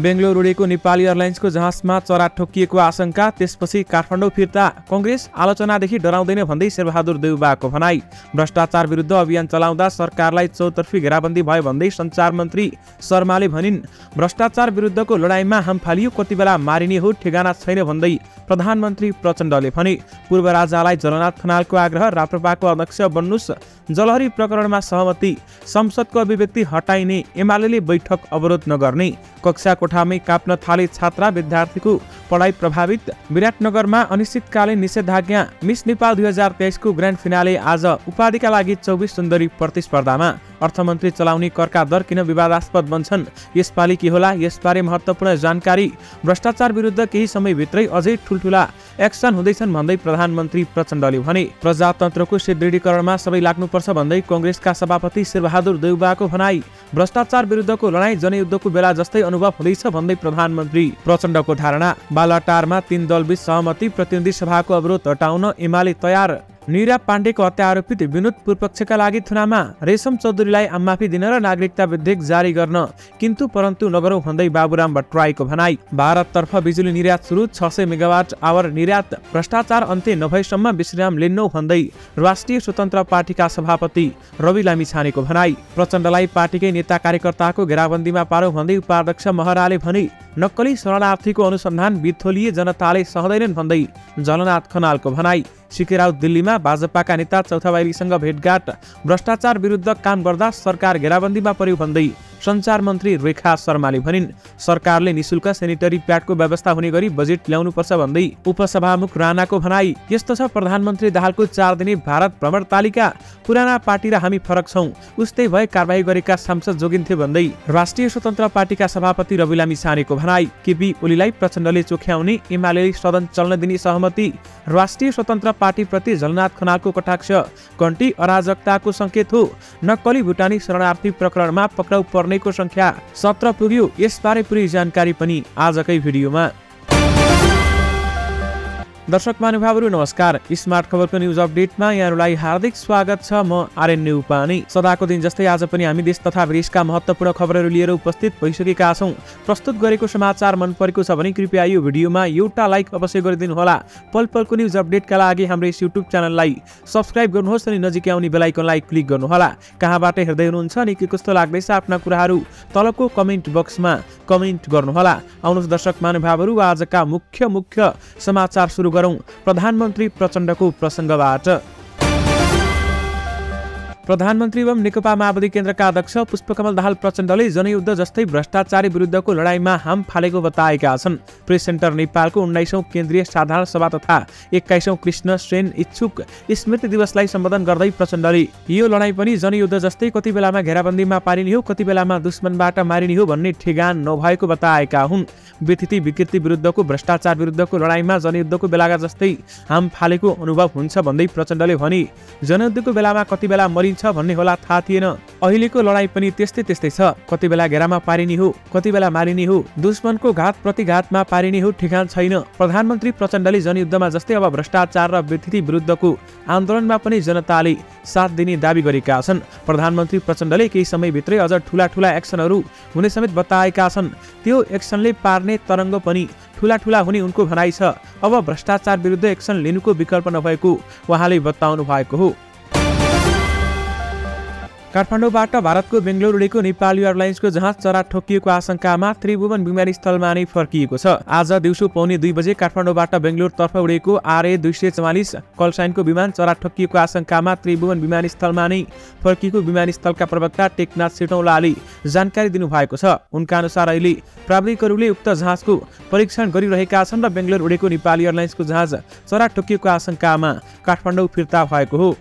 बेंगलोर उडेको नेपाली एयरलाइन्सको जहाजमा चरा ठोकिएको आशंका, त्यसपछि काठमाडौँ फिर्ता। कांग्रेस आलोचनादेखि डराउँदैन भन्दै शेरबहादुर देउबाको भनाई। भ्रष्टाचार विरुद्ध अभियान चलाउँदा सरकारलाई चौतर्फी घेराबन्दी भयो भन्दै सञ्चार मन्त्री शर्माले भनिन्। भ्रष्टाचार विरुद्धको लडाईँमा हाम फालियो, कति बेला मारिने हो ठेगाना छैन भन्दै प्रधानमन्त्री प्रचण्डले भने। पूर्व राजालाई जलनाथ खनालको आग्रह, राप्रपाको अध्यक्ष बन्नुस्, जलहरी प्रकरणमा सहमति, संसदको अभिव्यक्ति हटाइने, एमाले बैठक अवरोध नगर्ने, कक्षा कोठामै काप्न थाले छात्रा, विद्यार्थीको पढाइ प्रभावित। विराटनगरमा अनिश्चितकालीन निषेधाज्ञा। मिस नेपाल 2023 को ग्रान्ड फिनाले आज। उपाधिका लागि 24 सुन्दरी प्रतिस्पर्धामा। अर्थमन्त्री चलाउने करका दर किन विवादास्पद बन्छन्, यसपालि के होला, यसबारे महत्त्वपूर्ण जानकारी। भ्रष्टाचार विरुद्ध केही समयभित्रै अझै ठुल्ठुला एक्सन हुँदैछन् भन्दै प्रधानमन्त्री प्रचण्डले भने। प्रजातन्त्रको सुदृढीकरणमा सबै लाग्नुपर्छ भन्दै कांग्रेसका सभापति शेरबहादुर देउबाको भनाई। भ्रष्टाचार विरुद्धको लडाईँ जनयुद्धको बेला जस्तै अनुभव हुँदैछ भन्दै प्रधानमन्त्री प्रचण्डको धारणा। बालटारमा 3 दलबीच सहमति, प्रतिनिधि सभाको अवरोध हटाउन एमाले तयार। नीरा पाण्डेको हत्या आरोपित विनोद पूर्वपक्षका लागि थुनामा। रेशम चौधरीलाई आममाफी दिन र नागरिकता विधेयक जारी गर्न, किन्तु परन्तु नगरौं भन्दै बाबुराम भट्टराईको भनाई। भारततर्फ बिजुली निर्यात सुरु, 600 मेगावाट आवर निर्यात। भ्रष्टाचार अन्त्य नभएसम्म विश्राम लिन्नौ भन्दै राष्ट्रिय स्वतन्त्र पार्टीका सभापति रवि लामिछानेको भनाई। प्रचण्डलाई पार्टीकै नेता कार्यकर्ताको घेराबन्दीमा पारौं भन्दै उपाध्यक्ष महराले भने। नक्कली शरणार्थीको अनुसन्धान बिथोलिए जनताले सहदैनन् भन्दै जलनाथ खनालको भनाई। सीके राउत दिल्लीमा भाजपाका नेता चौथाबाइलीसँग भेटघाट। भ्रष्टाचार विरुद्ध काम गर्दा सरकार घेराबन्दीमा पर्यो भन्दै सञ्चार मन्त्री रेखा शर्माले भनिन्। सरकारले निशुल्क सेनिटरी प्याडको व्यवस्था हुने गरी बजेट ल्याउनुपर्छ भन्दै उपसभामुख राणाको भनाई। यस्तो छ प्रधानमन्त्री दाहालको 4 दिने भारत भ्रमण तालिका। पुराना पार्टी र हामी फरक छौं, उस्तै भए कारबाही गरेका सांसद जोगिन्थे भन्दै राष्ट्रिय स्वतन्त्र पार्टीका सभापति रवि लामिछानेको भनाई। केपी ओलीलाई प्रचण्डले चोख्याउने, एमाले सदन चल्न दिने सहमति। राष्ट्रिय स्वतन्त्र पार्टीप्रति जलनाथ खनालको कटाक्ष घण्टी अराजकताको संकेत हो। नक्कली भुटानी शरणार्थी प्रकरणमा पक्राउ पर्नेको संख्या 17 पुग्यो। यसबारे पुरै जानकारी पनि आजकै भिडियोमा। दर्शक महानुभावहरू नमस्कार। स्मार्ट खबरको न्यूज अपडेटमा यहाँहरूलाई हार्दिक स्वागत छ। म आर्यन न्युपानी। सदाको दिन जस्तै आज पनि हामी देश तथा विदेशका महत्त्वपूर्ण खबरहरू लिएर उपस्थित भइसकेका छौं। प्रस्तुत गरेको समाचार मन परेको छ भने कृपया यो भिडियोमा एउटा लाइक अवश्य गरिदिनु होला। पल पलको न्यूज अपडेटका लागि हाम्रो यस युट्युब च्यानललाई सब्स्क्राइब गर्नुहोस् अनि नजिकै आउने बेल आइकनलाई क्लिक गर्नु होला। कहाँबाट हेर्दै हुनुहुन्छ अनि के कस्तो लाग्दैछ आफ्ना कुराहरू तलको कमेन्ट बक्समा कमेन्ट गर्नु होला। आउनुहोस् दर्शक महानुभावहरू, आजका मुख्य समाचार सुरु गरौं प्रधानमन्त्री प्रचण्डको प्रसङ्गबाट। प्रधानमन्त्री एवं नेकपा माओवादी केन्द्रका अध्यक्ष पुष्पकमल दाहाल प्रचण्डले जनयुद्ध जस्तै भ्रष्टाचारी विरुद्धको लडाईँमा हाम फालेको बताएका छन्। प्रेस सेन्टर नेपालको 19औं केन्द्रीय साधारण सभा तथा 21औं कृष्ण सेन इच्छुक स्मृति दिवसलाई सम्बोधन गर्दै प्रचण्डले यो लडाईँ पनि जनयुद्ध जस्तै कति बेलामा घेराबन्दीमा पारिने हो, कति बेलामा दुश्मनबाट मारिने हो भन्ने ठेगान नभएको बताएका हुन्। व्यथिति विकृति विरुद्धको भ्रष्टाचार विरुद्धको लडाईँमा जनयुद्धको बेलाका जस्तै हाम फालेको अनुभव हुन्छ भन्दै प्रचण्डले भने। जनयुद्धको बेलामा कति बेला मरिन्छ भन्ने होला थाहा थिएन, अहिलेको लडाईँ पनि त्यस्तै छ। कति बेला घेरामा पारिने हो, कति बेला मारिने हो, दुश्मनको घात प्रतिघातमा पारिने हो, ठेगान छैन। प्रधानमन्त्री प्रचण्डले जनयुद्धमा जस्तै अब भ्रष्टाचार र व्यथिति विरुद्धको आन्दोलनमा पनि जनताले साथ दिने दाबी गरेका छन्। प्रधानमन्त्री प्रचण्डले केही समयभित्रै अझ ठूला एक्सनहरू हुने समेत बताएका छन्। त्यो एक्सनले पार्ने तरङ्ग पनि ठूला हुने उनको भनाइ छ। अब भ्रष्टाचार विरुद्ध एक्सन लिनुको विकल्प नभएको उहाँले बताउनु भएको हो। काठमाडौँबाट भारतको बेंगलोर उडेको नेपाली एयरलाइन्सको जहाज चरा ठोकिएको आशंकामा त्रिभुवन विमानस्थलमा नै फर्किएको छ। आज दिउँसो 1:45 बजे काठमाडौँबाट बेंगलोरतर्फ उडेको RA 244 कलसाइनको विमान चरा ठोकिएको आशंकामा त्रिभुवन विमानस्थलमा नै फर्किएको विमानस्थलका प्रवक्ता टेकनाथ सेटौलाले जानकारी दिनुभएको छ। उनका अनुसार अहिले प्राविधिकहरूले उक्त जहाजको परीक्षण गरिरहेका छन् र बेंगलोर उडेको नेपाली एयरलाइन्सको जहाज चरा ठोकिएको आशंकामा काठमाडौँ फिर्ता भएको हो।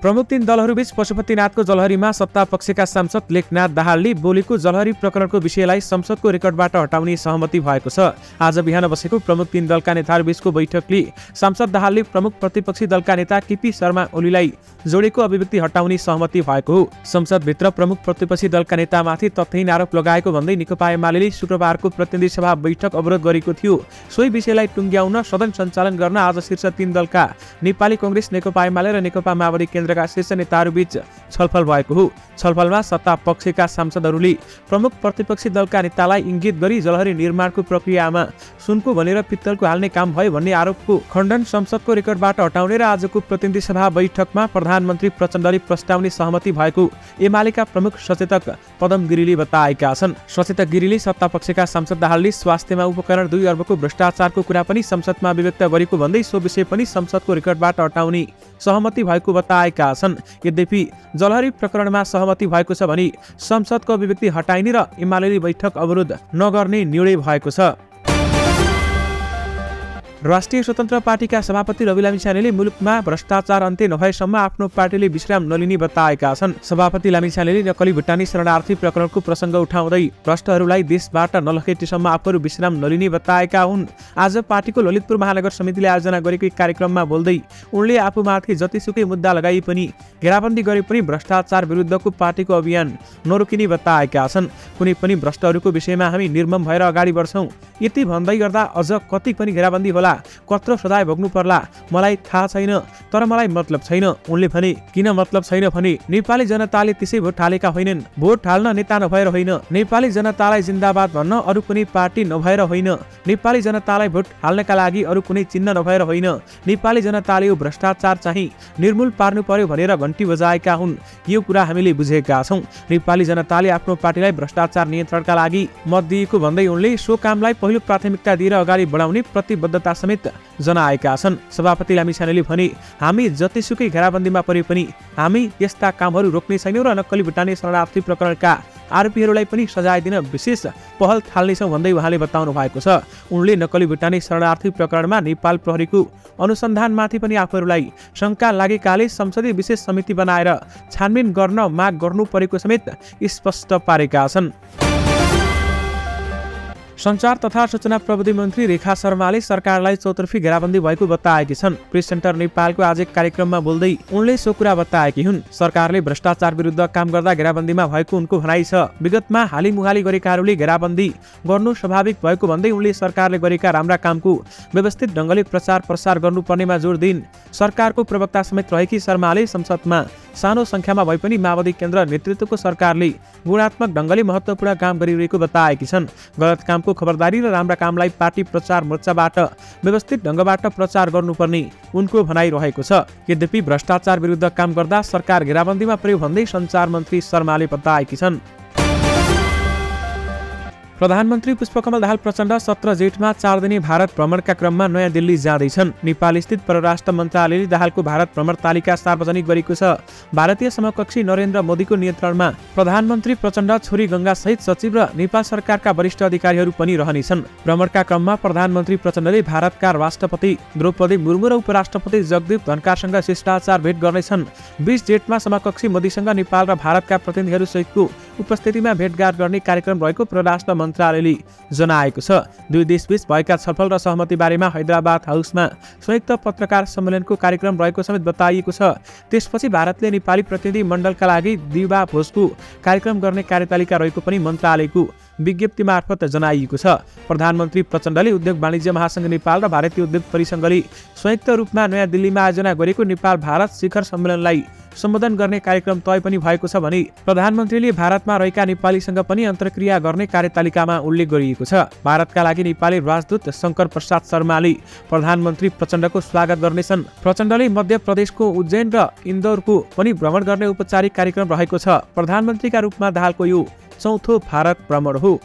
प्रमुख 3 दलहरूबीच पशुपतिनाथको जलहरीमा सत्ता पक्षका सांसद लेखनाथ दाहालले बोलेको जलहरी प्रकरणको विषयलाई संसदको रेकर्डबाट हटाउने सहमति भएको छ। आज बिहान बसेको प्रमुख 3 दलका नेताहरूबीचको बैठकले सांसद दाहालले प्रमुख प्रतिपक्षी दलका नेता केपी शर्मा ओलीलाई जोडेको अभिव्यक्ति हटाउने सहमति भएको हो। संसदभित्र प्रमुख प्रतिपक्षी दलका नेतामाथि तथ्यहीन आरोप लगाएको भन्दै नेकपा एमाले शुक्रबारको प्रतिनिधि सभा बैठक अवरोध गरेको थियो। सोही विषयलाई टुङ्ग्याउन सदन सञ्चालन गर्न आज शीर्ष 3 दलका नेपाली कांग्रेस, नेकपा एमाले र नेकपा माओवादी केन्द्रका शीर्ष नेताहरूबीच छलफल भएको हो। छलफलमा सत्ता पक्षका सांसदहरूले प्रमुख प्रतिपक्षी दलका नेतालाई इङ्गित गरी जलहरी निर्माणको प्रक्रियामा सुनको भनेर पित्तलको हाल्ने काम भयो भन्ने आरोपको खण्डन संसदको रेकर्डबाट हटाउने र आजको प्रतिनिधि सभा बैठकमा प्रधानमन्त्री प्रचण्डले प्रस्तावने सहमति भएको एमालेका प्रमुख सचेतक पदम गिरीले बताएका छन्। सचेतक गिरीले सत्ता पक्षका सांसद दाहालले स्वास्थ्यमा उपकरण 2 अर्बको भ्रष्टाचारको कुरा पनि संसदमा अभिव्यक्त गरेको भन्दै सो विषय पनि संसदको रेकर्डबाट हटाउने सहमति भएको बताएका छन्। यद्यपि जलहरी प्रकरणमा सहमति भएको छ भने संसदको अभिव्यक्ति हटाइने र एमालेले बैठक अवरोध नगर्ने निर्णय भएको छ। राष्ट्रिय स्वतन्त्र पार्टीका सभापति रवि लामिछानेले मुलुकमा भ्रष्टाचार अन्त्य नभएसम्म आफ्नो पार्टीले विश्राम नलिने बताएका छन्। सभापति लामिछानेले नक्कली भुटानी शरणार्थी प्रकरणको प्रसङ्ग उठाउँदै भ्रष्टहरूलाई देशबाट नलखेटेसम्म आफूहरू विश्राम नलिने बताएका हुन्। आज पार्टीको ललितपुर महानगर समितिले आयोजना गरेको एक कार्यक्रममा बोल्दै उनले आफूमाथि जतिसुकै मुद्दा लगाए पनि घेराबन्दी गरे पनि भ्रष्टाचार विरुद्धको पार्टीको अभियान नरोकिने बताएका छन्। कुनै पनि भ्रष्टहरूको विषयमा हामी निर्मम भएर अगाडि बढ्छौँ। यति भन्दै गर्दा अझ कति पनि घेराबन्दी होला, कत्रो सजाय भोग्नु पर्ला मलाई थाहा छैन, तर मलाई मतलब छैन। उनले भने किन मतलब छैन भने नेपाली जनताले त्यसै भोट हालेका होइनन्। भोट हाल्न नेता नभएर होइन, नेपाली जनतालाई जिन्दाबाद भन्न अरू कुनै पार्टी नभएर होइन, नेपाली जनतालाई भोट हाल्नका लागि अरू कुनै चिन्ह नभएर होइन, नेपाली जनताले यो भ्रष्टाचार चाहिँ निर्मूल पार्नु पर्यो भनेर घन्टी बजाएका हुन्। यो कुरा हामीले बुझेका छौँ। नेपाली जनताले आफ्नो पार्टीलाई भ्रष्टाचार नियन्त्रणका लागि मत दिएको भन्दै उनले सो कामलाई पहिलो प्राथमिकता दिएर अगाडि बढाउने प्रतिबद्धता समेत जनाएका छन्। सभापति लामिछानेले भने हामी जतिसुकै घेराबन्दीमा परे पनि हामी यस्ता कामहरू रोक्ने छैनौँ र नक्कली भुटानी शरणार्थी प्रकरणका आरोपीहरूलाई पनि सजाय दिन विशेष पहल थाल्नेछौँ भन्दै उहाँले बताउनु भएको छ। उनले नक्कली भुटानी शरणार्थी प्रकरणमा नेपाल प्रहरीको अनुसन्धानमाथि पनि आफूहरूलाई शङ्का लागेकाले संसदीय विशेष समिति बनाएर छानबिन गर्न माग गर्नु परेको समेत स्पष्ट पारेका छन्। सञ्चार तथा सूचना प्रविधि मन्त्री रेखा शर्माले सरकारलाई चौतर्फी घेराबन्दी भएको बताएकी छन्। प्रेस सेन्टर नेपालको आज एक कार्यक्रममा बोल्दै उनले सो कुरा बताएकी हुन्। सरकारले भ्रष्टाचार विरुद्ध काम गर्दा घेराबन्दीमा भएको उनको भनाइ छ। विगतमा हालिमुहाली गरेकाहरूले घेराबन्दी गर्नु स्वाभाविक भएको भन्दै उनले सरकारले गरेका राम्रा कामको व्यवस्थित ढङ्गले प्रचार प्रसार गर्नुपर्नेमा जोड दिइन्। सरकारको प्रवक्ता समेत रहेकी शर्माले संसदमा सानो संख्यामा भए पनि माओवादी केन्द्र नेतृत्वको सरकारले गुणात्मक ढङ्गले महत्त्वपूर्ण काम गरिरहेको बताएकी छन्। गलत कामको खबरदारी र राम्रा कामलाई पार्टी प्रचार मोर्चाबाट व्यवस्थित ढङ्गबाट प्रचार गर्नुपर्ने उनको भनाइ रहेको छ। यद्यपि भ्रष्टाचार विरुद्ध काम गर्दा सरकार घेराबन्दीमा पर्यो भन्दै सञ्चार मन्त्री शर्माले बताएकी छन्। प्रधानमन्त्री पुष्पकमल दाहाल प्रचण्ड 17 जेठमा 4 दिने भारत भ्रमणका क्रममा नयाँ दिल्ली जाँदैछन्। नेपालस्थित परराष्ट्र मन्त्रालयले दाहालको भारत भ्रमण तालिका सार्वजनिक गरेको छ। भारतीय समकक्षी नरेन्द्र मोदीको नियन्त्रणमा प्रधानमन्त्री प्रचण्ड छोरी गङ्गा सहित सचिव र नेपाल सरकारका वरिष्ठ अधिकारीहरू पनि रहनेछन्। भ्रमणका क्रममा प्रधानमन्त्री प्रचण्डले भारतका राष्ट्रपति द्रौपदी मुर्मू र उपराष्ट्रपति जगदीप धनखडसँग शिष्टाचार भेट गर्नेछन्। 20 जेठमा समकक्षी मोदीसँग नेपाल र भारतका प्रतिनिधिहरू सहितको उपस्थितिमा भेटघाट गर्ने कार्यक्रम रहेको परराष्ट्र मन्त्रालयले जनाएको छ। दुई देशबीच भएका छलफल र सहमति बारेमा हैदराबाद हाउसमा संयुक्त पत्रकार सम्मेलनको कार्यक्रम रहेको समेत बताइएको छ। त्यसपछि भारतले नेपाली प्रतिनिधि मण्डलका लागि दिवा भोजको कार्यक्रम गर्ने कार्यतालिका रहेको पनि मन्त्रालयको विज्ञप्ति मार्फत जनाइएको छ। प्रधानमन्त्री प्रचण्डले उद्योग वाणिज्य महासंघ नेपाल र भारतीय उद्योग परिसंघले संयुक्त रूपमा नयाँ दिल्लीमा आयोजना गरेको नेपाल भारत शिखर सम्मेलनलाई सम्बोधन गर्ने कार्यक्रम तय पनि भएको छ भने प्रधानमन्त्रीले भारतमा रहेका नेपालीसँग पनि अन्तर्क्रिया गर्ने कार्यतालिकामा उल्लेख गरिएको छ। भारतका लागि नेपाली राजदूत शङ्कर प्रसाद शर्माले प्रधानमन्त्री प्रचण्डको स्वागत गर्नेछन्। प्रचण्डले मध्य प्रदेशको उज्जैन र इन्दौरको पनि भ्रमण गर्ने औपचारिक कार्यक्रम रहेको छ। प्रधानमन्त्रीका रूपमा दाहालको यो चौथो भारत भ्रमण हो।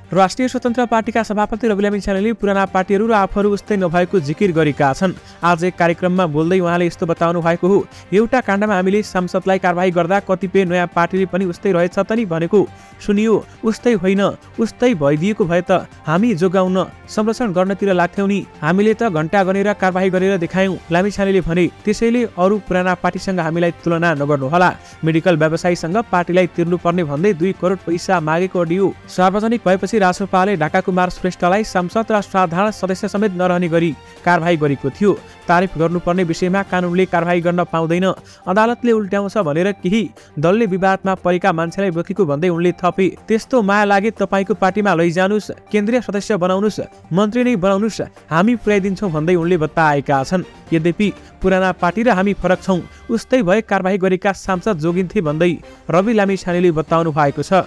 राष्ट्रिय स्वतन्त्र पार्टीका सभापति रवि लामिछानेले पुराना पार्टीहरू र आफूहरू उस्तै नभएको जिकिर गरेका छन्। आज एक कार्यक्रममा बोल्दै उहाँले यस्तो बताउनु भएको हो। एउटा काण्डमा हामीले सांसदलाई कारबाही गर्दा कतिपय नयाँ पार्टीले पनि उस्तै रहेछ त नि भनेको सुनियो। उस्तै होइन, उस्तै भइदिएको भए त हामी जोगाउन संरक्षण गर्नतिर लाग्थ्यौँ नि। हामीले त घण्टा गनेर कारबाही गरेर देखायौँ, लामिछानेले भने। त्यसैले अरू पुराना पार्टीसँग हामीलाई तुलना नगर्नुहोला। मेडिकल व्यवसायीसँग पार्टीलाई तिर्नुपर्ने भन्दै 2 करोड पैसा मागेको अडियो सार्वजनिक भएपछि रासोपाले ढाकाकुमार श्रेष्ठलाई सांसद र साधारण सदस्य समेत नरहने गरी कारबाही गरेको थियो। तारिफ गर्नुपर्ने विषयमा कानुनले कारबाही गर्न पाउँदैन, अदालतले उल्ट्याउँछ भनेर केही दलले विवादमा परेका मान्छेलाई बोकेको भन्दै उनले थपे। त्यस्तो माया लागे तपाईँको पार्टीमा लैजानुस्, केन्द्रीय सदस्य बनाउनुस्, मन्त्री नै बनाउनुस्, हामी पुर्याइदिन्छौँ भन्दै उनले बताएका छन्। यद्यपि पुराना पार्टी र हामी फरक छौँ, उस्तै भए कारबाही गरेका सांसद जोगिन्थे भन्दै रवि लामिछानेले बताउनु भएको छ।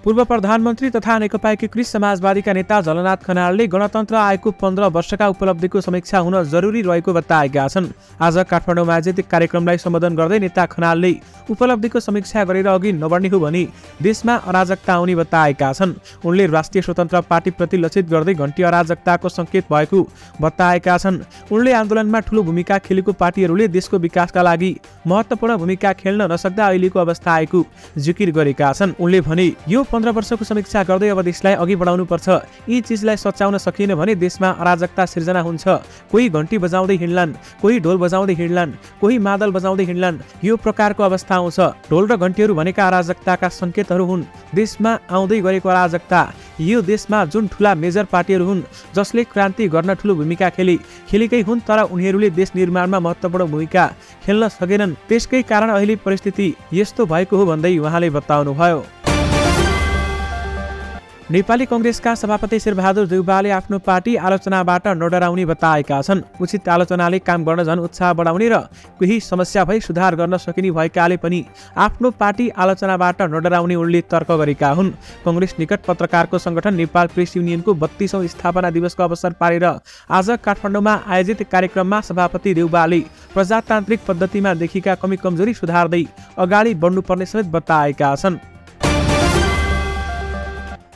पूर्व प्रधानमन्त्री तथा नेकपा एकीकृत समाजवादीका नेता झलनाथ खनालले गणतन्त्र आयोगको 15 वर्षका उपलब्धिको समीक्षा हुन जरुरी रहेको बताएका छन्। आज काठमाडौँमा आयोजित कार्यक्रमलाई सम्बोधन गर्दै नेता खनालले उपलब्धिको समीक्षा गरेर अघि नबढ्ने हो भने देशमा अराजकता आउने बताएका छन्। उनले राष्ट्रिय स्वतन्त्र पार्टीप्रति लक्षित गर्दै घन्टी अराजकताको सङ्केत भएको बताएका छन्। उनले आन्दोलनमा ठूलो भूमिका खेलेको पार्टीहरूले देशको विकासका लागि महत्त्वपूर्ण भूमिका खेल्न नसक्दा अहिलेको अवस्था आएको जिकिर गरेका छन्। उनले भने यो 15 वर्षको समीक्षा गर्दै अब देशलाई अघि बढाउनु पर्छ। यी चिजलाई सच्याउन सकिएन भने देशमा अराजकता सिर्जना हुन्छ। कोही घन्टी बजाउँदै हिँड्लान्, कोही ढोल बजाउँदै हिँड्लान्, कोही मादल बजाउँदै हिँड्लान्। यो प्रकारको अवस्था आउँछ। ढोल र घन्टीहरू भनेका अराजकताका सङ्केतहरू हुन्। देशमा आउँदै गरेको अराजकता, यो देशमा जुन ठूला मेजर पार्टीहरू हुन् जसले क्रान्ति गर्न ठूलो भूमिका खेलेकै हुन्, तर उनीहरूले देश निर्माणमा महत्त्वपूर्ण भूमिका खेल्न सकेनन्। त्यसकै कारण अहिले परिस्थिति यस्तो भएको हो भन्दै उहाँले बताउनुभयो। नेपाली कांग्रेसका सभापति शेरबहादुर देउवाले आफ्नो पार्टी आलोचनाबाट नडराउने बताएका छन्। उचित आलोचनाले काम गर्न झन् उत्साह बढाउने र केही समस्या भई सुधार गर्न सकिने भएकाले पनि आफ्नो पार्टी आलोचनाबाट नडराउने उनले तर्क गरेका हुन्। कांग्रेस निकट पत्रकारको संगठन नेपाल प्रेस युनियनको 32औं स्थापना दिवसको अवसर पारेर आज काठमाडौँमा आयोजित कार्यक्रममा सभापति देउवाले प्रजातान्त्रिक पद्धतिमा देखिएका कमी कमजोरी सुधार्दै अगाडि बढ्नुपर्ने समेत बताएका छन्।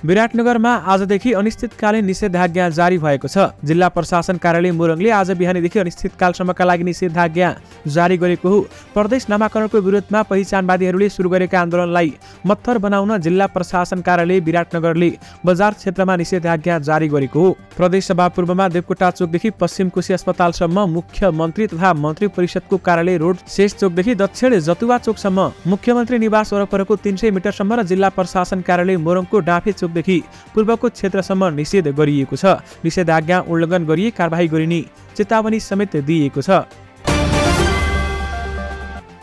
विराटनगरमा आजदेखि अनिश्चितकालीन निषेधाज्ञा जारी भएको छ। जिल्ला प्रशासन कार्यालय मोरङले आज बिहानीदेखि अनिश्चितकालसम्मका लागि निषेधाज्ञा जारी गरेको हो। प्रदेश नामाकरणको विरोधमा पहिचानवादीहरूले सुरु गरेका आन्दोलनलाई मत्थर बनाउन जिल्ला प्रशासन कार्यालय विराटनगरले बजार क्षेत्रमा निषेधाज्ञा जारी गरेको हो। प्रदेश सभा पूर्वमा देवकोटा चोकदेखि पश्चिम कोशी अस्पतालसम्म, मुख्यमन्त्री तथा मन्त्री परिषदको कार्यालय रोड शेष चोकदेखि दक्षिण जतुवा चोकसम्म, मुख्यमन्त्री निवास वरपरको 300 मिटरसम्म र जिल्ला प्रशासन कार्यालय मोरङको डाँफे चोकदेखि पूर्वको क्षेत्रसम्म निषेध गरिएको छ। निषेधाज्ञा उल्लङ्घन गरिए कारबाही गरिने चेतावनी समेत दिएको छ।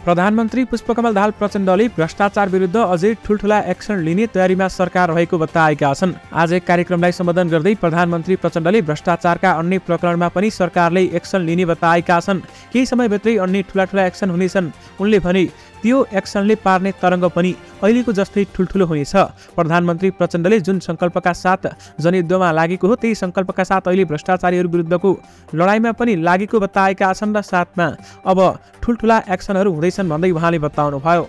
प्रधानमन्त्री पुष्पकमल दाहाल प्रचण्डले भ्रष्टाचार विरुद्ध अझै ठूल्ठूला एक्सन लिने तयारीमा सरकार रहेको बताएका छन्। आज एक कार्यक्रमलाई सम्बोधन गर्दै प्रधानमन्त्री प्रचण्डले भ्रष्टाचारका अन्य प्रकरणमा पनि सरकारले एक्सन लिने बताएका छन्। केही समयभित्रै अन्य ठूला एक्सन हुनेछन्। उनले भने त्यो एक्सनले पार्ने तरङ्ग पनि अहिलेको जस्तै ठूल्ठूलो हुनेछ। प्रधानमन्त्री प्रचण्डले जुन सङ्कल्पका साथ जनयुद्धमा लागेको हो त्यही सङ्कल्पका साथ अहिले भ्रष्टाचारीहरू विरुद्धको लडाइँमा पनि लागेको बताएका छन् र साथमा अब ठूल्ठूला एक्सनहरू हुँदैछन् भन्दै उहाँले बताउनुभयो।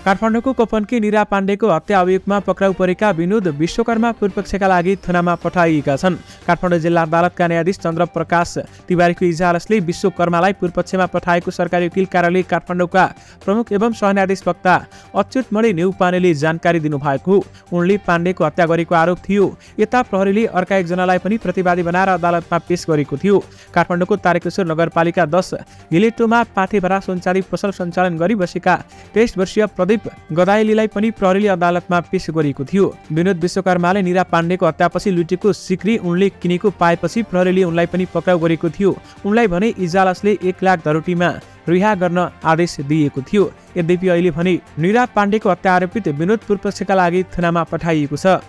काठमाडौँको कपनकी निरा पाण्डेको हत्या अभियोगमा पक्राउ परेका विनोद विश्वकर्मा पूर्वपक्षका लागि थानामा पठाइएका छन्। काठमाडौँ जिल्ला अदालतका न्यायाधीश चन्द्र प्रकाश तिवारीको इजलासले विश्वकर्मालाई पूर्वपक्षमा पठाएको सरकारी वकिल कार्यालय काठमाडौँका प्रमुख एवं सहन्यायाधीश वक्ता अच्युतमणि नेउपानेले जानकारी दिनुभएको। उनले पाण्डेको हत्या गरेको आरोप थियो। यता प्रहरीले अर्का एकजनालाई पनि प्रतिवादी बनाएर अदालतमा पेश गरेको थियो। काठमाडौँको तारकेश्वर नगरपालिका 10 गिलेटोमा पाथेभरा सुनचाँदी पसल सञ्चालन गरी बसेका 23 वर्षीय गदाइलीलाई पनि प्रहरीले अदालतमा पेश गरेको थियो। विनोद विश्वकर्माले निरा पाण्डेको हत्यापछि लुटेको सिक्री उनले किनेको पाएपछि प्रहरीले उनलाई पनि पक्राउ गरेको थियो। उनलाई भने इजलासले 1 लाख धरोटीमा रिहा गर्न आदेश दिएको थियो। यद्यपि अहिले भने निरा पाण्डेको हत्या आरोपित विनोद पूर्वपक्षका लागि थानामा पठाइएको छ।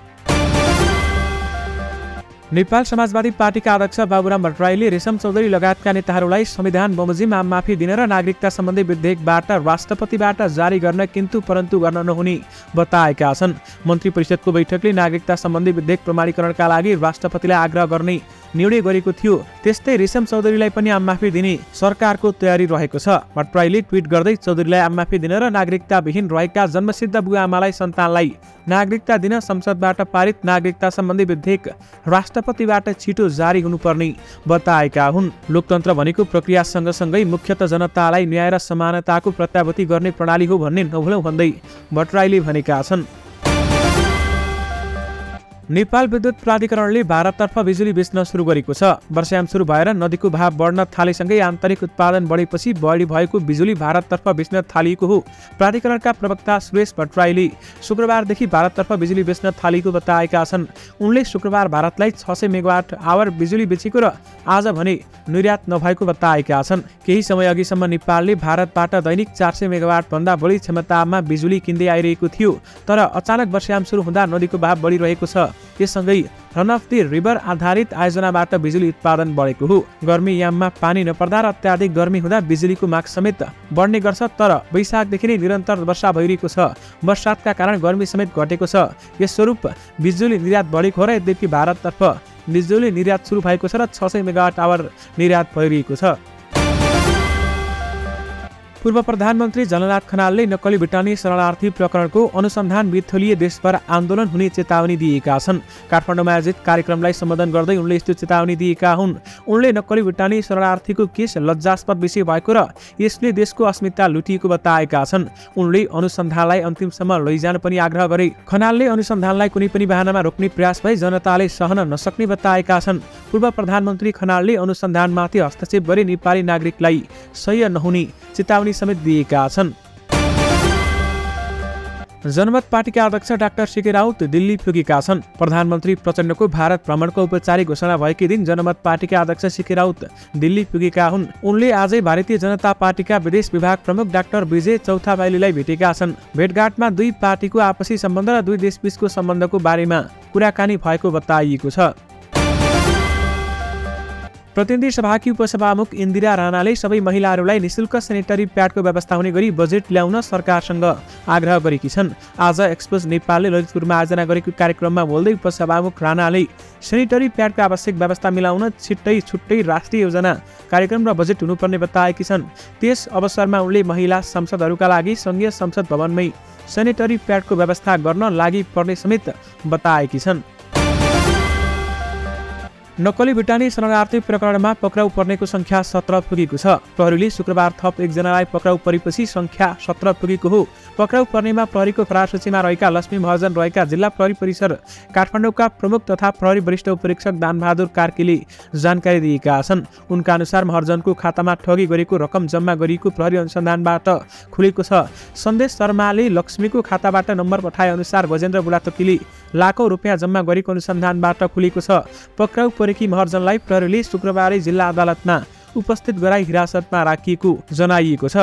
नेपाल समाजवादी पार्टीका अध्यक्ष बाबुराम भट्टराईले रेशम चौधरी लगायतका नेताहरूलाई संविधान बमोजिम आम माफी दिन र नागरिकता सम्बन्धी विधेयकबाट राष्ट्रपतिबाट जारी गर्न किन्तु परन्तु गर्न नहुने बताएका छन्। मन्त्री परिषदको बैठकले नागरिकता सम्बन्धी विधेयक प्रमाणीकरणका लागि राष्ट्रपतिलाई आग्रह गर्ने निर्णय गरेको थियो। त्यस्तै रेशम चौधरीलाई पनि आम माफी दिने सरकारको तयारी रहेको छ। भट्टराईले ट्विट गर्दै चौधरीलाई आम माफी दिन र नागरिकता विहीन रहेका जन्मसिद्ध बुवाआमालाई सन्तानलाई नागरिकता दिन संसदबाट पारित नागरिकता सम्बन्धी विधेयक राष्ट्रपतिबाट छिटो जारी हुनुपर्ने बताएका हुन्। लोकतन्त्र भनेको प्रक्रिया सँगसँगै मुख्यतः जनतालाई न्याय र समानताको प्रत्याभूति गर्ने प्रणाली हो भन्ने नभुलौँ भन्दै भट्टराईले भनेका छन्। नेपाल विद्युत प्राधिकरणले भारततर्फ बिजुली बेच्न सुरु गरेको छ। वर्षायाम सुरु भएर नदीको भाव बढ्न थालेसँगै आन्तरिक उत्पादन बढेपछि बढी भएको बिजुली भारततर्फ बेच्न थालिएको हो। प्राधिकरणका प्रवक्ता सुरेश भट्टराईले शुक्रबारदेखि भारततर्फ बिजुली बेच्न थालिएको बताएका छन्। उनले शुक्रबार भारतलाई 600 मेगावाट आवर बिजुली बेचेको र आज भने निर्यात नभएको बताएका छन्। केही समय अघिसम्म नेपालले भारतबाट दैनिक 400 मेगावाट भन्दा बढी क्षमतामा बिजुली किन्दै आइरहेको थियो, तर अचानक वर्षायाम सुरु हुँदा नदीको भाव बढिरहेको छ। यससँगै रन अफ द रिभर आधारित आयोजनाबाट बिजुली उत्पादन बढेको हो। गर्मी याममा पानी नपर्दा र अत्याधिक गर्मी हुँदा बिजुलीको माग समेत बढ्ने गर्छ, तर वैशाखदेखि नै निरन्तर वर्षा भइरहेको छ। बर्सातका कारण गर्मी समेत घटेको छ। यसस्वरूप बिजुली निर्यात बढेको हो र यद्यपि भारततर्फ बिजुली निर्यात सुरु भएको छ र 600 मेगावाट आवर निर्यात भइरहेको छ। पूर्व प्रधानमन्त्री जननाथ खनालले नक्कली भुटानी शरणार्थी प्रकरणको अनुसन्धान बिथोलिए देशभर आन्दोलन हुने चेतावनी दिएका छन्। काठमाडौँमा आयोजित कार्यक्रमलाई सम्बोधन गर्दै उनले यस्तो चेतावनी दिएका हुन्। उनले नक्कली भुटानी शरणार्थीको केस लज्जास्पद विषय भएको र यसले देशको अस्मिता लुटिएको बताएका छन्। उनले अनुसन्धानलाई अन्तिमसम्म लैजान पनि आग्रह गरे। खनालले अनुसन्धानलाई कुनै पनि बहानामा रोक्ने प्रयास भई जनताले सहन नसक्ने बताएका छन्। पूर्व प्रधानमन्त्री खनालले अनुसन्धानमाथि हस्तक्षेप गरी नेपाली नागरिकलाई सह्य नहुने चेतावनी समेत दिएका छन्। जनमत पार्टीका अध्यक्ष डाक्टर सीके राउत दिल्ली पुगेका छन्। प्रधानमन्त्री प्रचण्डको भारत भ्रमणको औपचारिक घोषणा भएकै दिन जनमत पार्टीका अध्यक्ष सीके राउत दिल्ली पुगेका हुन्। उनले आजै भारतीय जनता पार्टीका विदेश विभाग प्रमुख डाक्टर विजय चौथाबाइलीलाई भेटेका छन्। भेटघाटमा दुई पार्टीको आपसी सम्बन्ध र दुई देशबीचको सम्बन्धको बारेमा कुराकानी भएको बताइएको छ। प्रतिनिधि सभाकी उपसभामुख इन्दिरा राणाले सबै महिलाहरूलाई निशुल्क सेनिटरी प्याडको व्यवस्था हुने गरी बजेट ल्याउन सरकारसँग आग्रह गरेकी छन्। आज एक्सपोज नेपालले ललितपुरमा आयोजना गरेको कार्यक्रममा बोल्दै उपसभामुख राणाले सेनिटरी प्याडको आवश्यक व्यवस्था मिलाउन छुट्टै राष्ट्रिय योजना कार्यक्रम र बजेट हुनुपर्ने बताएकी छन्। त्यस अवसरमा उनले महिला सांसदहरूका लागि संघीय संसद भवनमै सेनिटरी प्याडको व्यवस्था गर्न लागि पर्ने समेत बताएकी छन्। नक्कली भुटानी शरणार्थी प्रकरणमा पक्राउ पर्नेको संख्या 17 पुगेको छ। प्रहरीले शुक्रबार थप एकजनालाई पक्राउ परेपछि संख्या 17 पुगेको हो। पक्राउ पर्नेमा प्रहरीको फरार सूचीमा रहेका लक्ष्मी महर्जन रहेका जिल्ला प्रहरी परिसर काठमाडौँका प्रमुख तथा प्रहरी वरिष्ठ उपरीक्षक दानबहादुर कार्कीले जानकारी दिएका छन्। उनका अनुसार महर्जनको खातामा ठगी गरेको रकम जम्मा गरिएको प्रहरी अनुसन्धानबाट खुलेको छ। सन्देश शर्माले लक्ष्मीको खाताबाट नम्बर पठाए अनुसार गजेन्द्र बुढाथोकीले लाखौं रुपियाँ जम्मा गरेको अनुसन्धानबाट खुलेको छ। पक्राउ परेकी महर्जनलाई प्रहरीले शुक्रबारै जिल्ला अदालतमा उपस्थित गराई हिरासतमा राखिएको जनाइएको छ।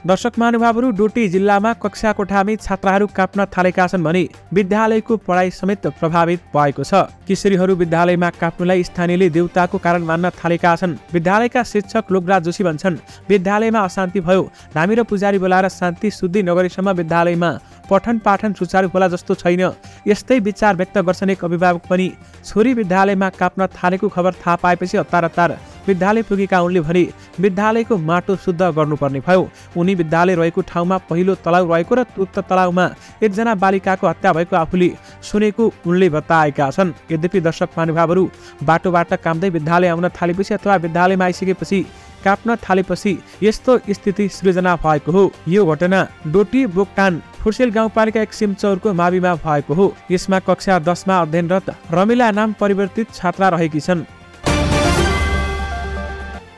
दर्शक महानुभावहरू, डोटी जिल्लामा कक्षा कोठामै छात्राहरू काप्न थालेका छन् भने विद्यालयको पढाइ समेत प्रभावित भएको छ। किशोरीहरू विद्यालयमा काप्नुलाई स्थानीयले देउताको कारण मान्न थालेका छन्। विद्यालयका शिक्षक लोकराज जोशी भन्छन्, विद्यालयमा अशान्ति भयो, धामी र पुजारी बोलाएर शान्ति शुद्धि नगरेसम्म विद्यालयमा पठन पाठन सुचारू होला जस्तो छैन। यस्तै विचार व्यक्त गर्छन् एक अभिभावक पनि। छोरी विद्यालयमा काप्न थालेको खबर थाहा पाएपछि हतार विद्यालय पुगेका उनले भने विद्यालयको माटो शुद्ध गर्नुपर्ने भयो। उनी विद्यालय रहेको ठाउँमा पहिलो तलाउ रहेको र उक्त तलाउमा एकजना बालिकाको हत्या भएको आफूले सुनेको उनले बताएका छन्। यद्यपि दर्शक महानुभावहरू, बाटोबाट काम्दै विद्यालय आउन थालेपछि अथवा विद्यालयमा आइसकेपछि काप्न थालेपछि यस्तो स्थिति सृजना भएको हो। यो घटना डोटी बोक्टान फुर्सेल गाउँपालिका 1 सिमचौरको माविमा भएको हो। यसमा कक्षा 10 मा अध्ययनरत रमिला नाम परिवर्तित छात्रा रहेकी छन्।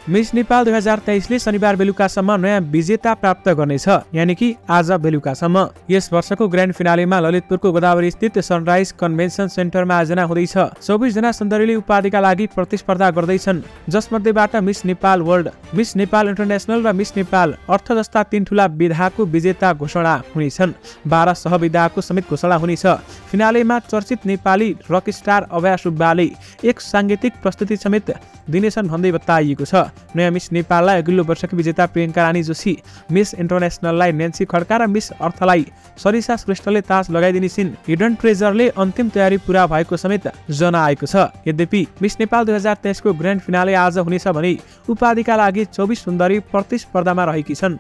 मिस नेपाल 2023 ले शनिबार बेलुकासम्म नयाँ विजेता प्राप्त गर्नेछ, यानि कि आज बेलुकासम्म। यस वर्षको ग्रान्ड फिनालेमा ललितपुरको गोदावरी स्थित सनराइज कन्भेन्सन सेन्टरमा आयोजना हुँदैछ। 24 जना सुन्दरीले उपाधिका लागि प्रतिस्पर्धा गर्दैछन्, जसमध्येबाट miss Nepal world, miss Nepal international र मिस नेपाल अर्थ जस्ता 3 ठूला विधाको विजेता घोषणा हुनेछन्। 12 सहविधाको समेत घोषणा हुनेछ। फिनालेमा चर्चित नेपाली रक स्टार अभया सुब्बाले एक सांगीतिक प्रस्तुति समेत दिनेछन् भन्दै बताइएको छ। नयाँ मिस नेपाललाई अघिल्लो वर्षको विजेता प्रियङ्का रानी जोशी, मिस इन्टरनेसनललाई नेन्सी खड्का र मिस अर्थलाई सरिसा श्रेष्ठले ताज लगाइदिने छिन्। हिडन ट्रेजरले अन्तिम तयारी पूरा भएको समेत जनाएको छ। यद्यपि मिस नेपाल 2023 को ग्रान्ड फिनाले आज हुनेछ भने उपाधिका लागि 24 सुन्दरी प्रतिस्पर्धामा रहेकी छन्।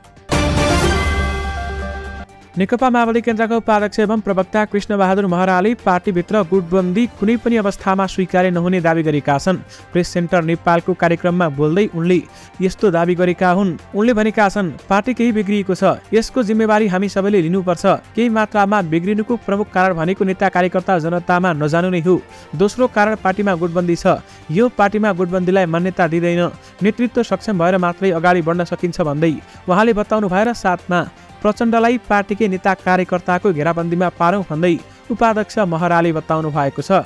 नेकपा माओवादी केन्द्रका उपाध्यक्ष एवं प्रवक्ता कृष्णबहादुर महराले पार्टीभित्र गुटबन्दी कुनै पनि अवस्थामा स्वीकार्य नहुने दावी गरेका छन्। प्रेस सेन्टर नेपालको कार्यक्रममा बोल्दै उनले यस्तो दावी गरेका हुन्। उनले भनेका छन्, पार्टी केही बिग्रिएको छ, यसको जिम्मेवारी हामी सबैले लिनुपर्छ। केही मात्रामा बिग्रिनुको प्रमुख कारण भनेको नेता कार्यकर्ता जनतामा नजानु नै हो। दोस्रो कारण पार्टीमा गुटबन्दी छ। यो पार्टीमा गुटबन्दीलाई मान्यता दिँदैन। नेतृत्व सक्षम भएर मात्रै अगाडि बढ्न सकिन्छ भन्दै उहाँले बताउनु भएर साथमा प्रचण्डलाई पार्टीकै नेता कार्यकर्ताको घेराबन्दीमा पारौं भन्दै उपाध्यक्ष महराले बताउनु भएको छ।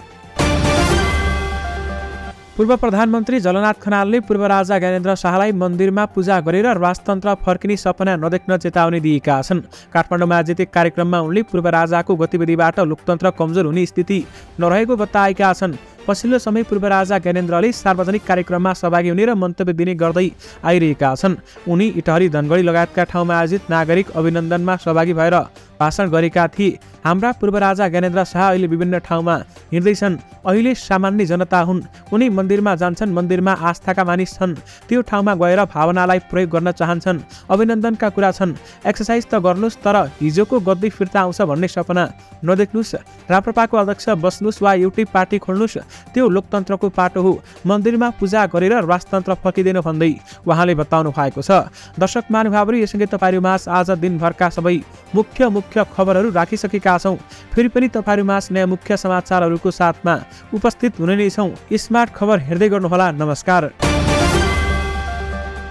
पूर्व प्रधानमन्त्री झलनाथ खनालले पूर्व राजा ज्ञानेन्द्र शाहलाई मन्दिरमा पूजा गरेर राजतन्त्र फर्किने सपना नदेख्न चेतावनी दिएका छन्। काठमाडौँमा आयोजित कार्यक्रममा उनले पूर्व राजाको गतिविधिबाट लोकतन्त्र कमजोर हुने स्थिति नरहेको बताएका छन्। पछिल्लो समय पूर्व राजा ज्ञानेन्द्रले सार्वजनिक कार्यक्रममा सहभागी हुने र मन्तव्य दिने गर्दै आइरहेका छन्। उनी इटहरी धनगढी लगायतका ठाउँमा आयोजित नागरिक अभिनन्दनमा सहभागी भएर भाषण गरेका थिए। हाम्रा पूर्व राजा ज्ञानेन्द्र शाह अहिले विभिन्न ठाउँमा हिँड्दैछन्। अहिले सामान्य जनता हुन्। उनी मन्दिरमा जान्छन्, मन्दिरमा आस्थाका मानिस छन्। त्यो ठाउँमा गएर भावनालाई प्रयोग गर्न चाहन्छन्। अभिनन्दनका कुरा छन्। एक्सर्साइज त गर्नुहोस्, तर हिजोको गद्दी फिर्ता आउँछ भन्ने सपना नदेख्नुहोस्। राप्रपाको अध्यक्ष बस्नुहोस् वा एउटै पार्टी खोल्नुहोस्, त्यो लोकतन्त्रको पाटो हो। मन्दिरमा पूजा गरेर राजतन्त्र फर्किँदैन भन्दै उहाँले बताउनु भएको छ। दर्शक महानुभावहरू, यससँगै तपाईँहरूमाझ आज दिनभरका सबै मुख्य खबरहरू राखिसकेका छौँ। फेरि पनि तपाईँहरूमाझ नयाँ मुख्य समाचारहरूको साथमा उपस्थित हुने नै छौँ। स्मार्ट खबर हेर्दै गर्नुहोला। नमस्कार।